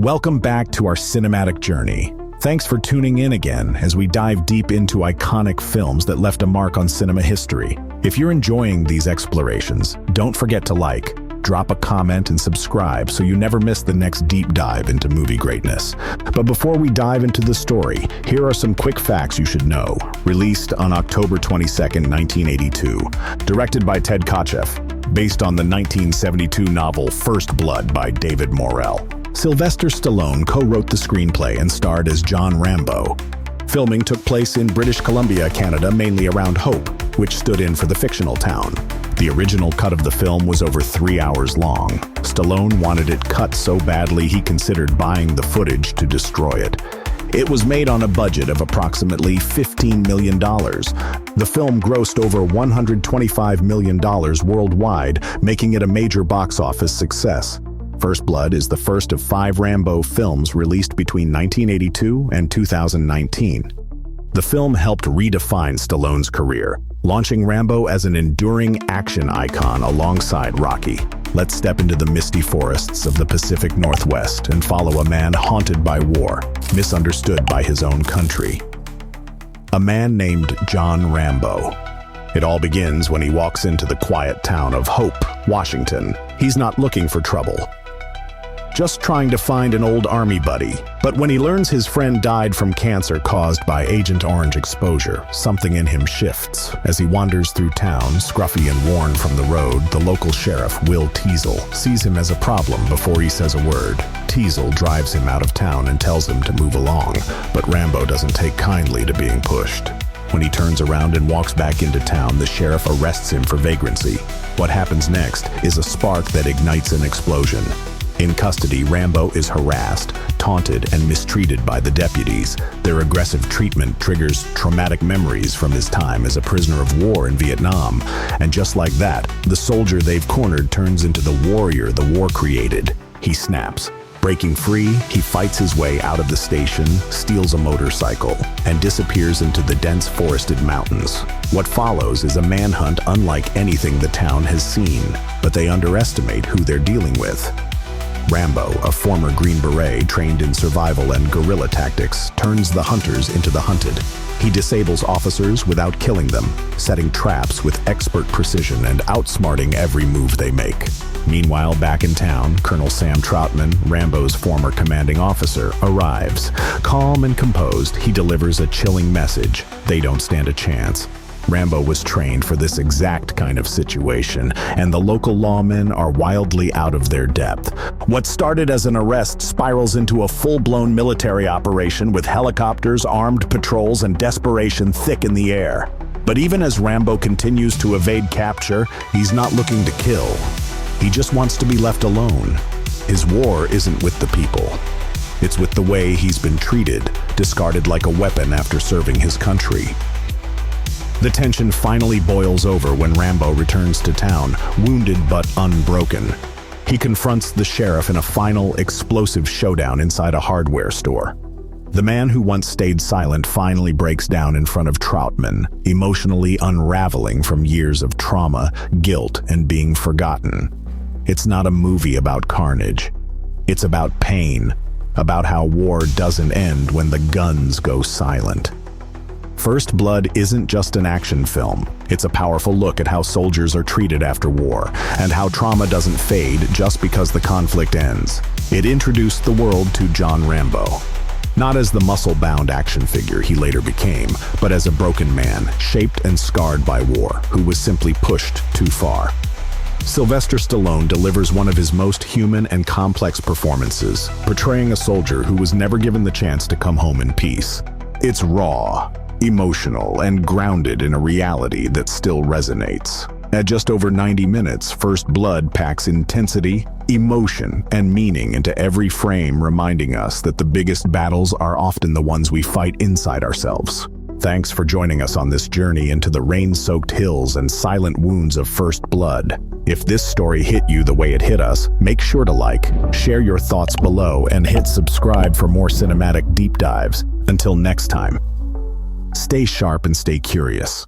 Welcome back to our cinematic journey. Thanks for tuning in again as we dive deep into iconic films that left a mark on cinema history. If you're enjoying these explorations, don't forget to like, drop a comment, and subscribe so you never miss the next deep dive into movie greatness. But before we dive into the story, here are some quick facts you should know. Released on October 22nd, 1982, directed by Ted Kotcheff, based on the 1972 novel First Blood by David Morrell. Sylvester Stallone co-wrote the screenplay and starred as John Rambo. Filming took place in British Columbia, Canada, mainly around Hope, which stood in for the fictional town. The original cut of the film was over 3 hours long. Stallone wanted it cut so badly he considered buying the footage to destroy it. It was made on a budget of approximately $15 million. The film grossed over $125 million worldwide, making it a major box office success. First Blood is the first of 5 Rambo films released between 1982 and 2019. The film helped redefine Stallone's career, launching Rambo as an enduring action icon alongside Rocky. Let's step into the misty forests of the Pacific Northwest and follow a man haunted by war, misunderstood by his own country. A man named John Rambo. It all begins when he walks into the quiet town of Hope, Washington. He's not looking for trouble, just trying to find an old army buddy. But when he learns his friend died from cancer caused by Agent Orange exposure, something in him shifts. As he wanders through town, scruffy and worn from the road, the local sheriff, Will Teasel, sees him as a problem before he says a word. Teasel drives him out of town and tells him to move along, but Rambo doesn't take kindly to being pushed. When he turns around and walks back into town, the sheriff arrests him for vagrancy. What happens next is a spark that ignites an explosion. In custody, Rambo is harassed, taunted, and mistreated by the deputies. Their aggressive treatment triggers traumatic memories from his time as a prisoner of war in Vietnam. And just like that, the soldier they've cornered turns into the warrior the war created. He snaps. Breaking free, he fights his way out of the station, steals a motorcycle, and disappears into the dense forested mountains. What follows is a manhunt unlike anything the town has seen, but they underestimate who they're dealing with. Rambo, a former Green Beret trained in survival and guerrilla tactics, turns the hunters into the hunted. He disables officers without killing them, setting traps with expert precision and outsmarting every move they make. Meanwhile, back in town, Colonel Sam Troutman, Rambo's former commanding officer, arrives. Calm and composed, he delivers a chilling message: they don't stand a chance. Rambo was trained for this exact kind of situation, and the local lawmen are wildly out of their depth. What started as an arrest spirals into a full-blown military operation with helicopters, armed patrols, and desperation thick in the air. But even as Rambo continues to evade capture, he's not looking to kill. He just wants to be left alone. His war isn't with the people. It's with the way he's been treated, discarded like a weapon after serving his country. The tension finally boils over when Rambo returns to town, wounded but unbroken. He confronts the sheriff in a final, explosive showdown inside a hardware store. The man who once stayed silent finally breaks down in front of Troutman, emotionally unraveling from years of trauma, guilt, and being forgotten. It's not a movie about carnage. It's about pain, about how war doesn't end when the guns go silent. First Blood isn't just an action film. It's a powerful look at how soldiers are treated after war, and how trauma doesn't fade just because the conflict ends. It introduced the world to John Rambo, not as the muscle-bound action figure he later became, but as a broken man, shaped and scarred by war, who was simply pushed too far. Sylvester Stallone delivers one of his most human and complex performances, portraying a soldier who was never given the chance to come home in peace. It's raw, emotional, and grounded in a reality that still resonates. At just over 90 minutes, First Blood packs intensity, emotion, and meaning into every frame, reminding us that the biggest battles are often the ones we fight inside ourselves. Thanks for joining us on this journey into the rain-soaked hills and silent wounds of First Blood. If this story hit you the way it hit us, make sure to like, share your thoughts below, and hit subscribe for more cinematic deep dives. Until next time, stay sharp and stay curious.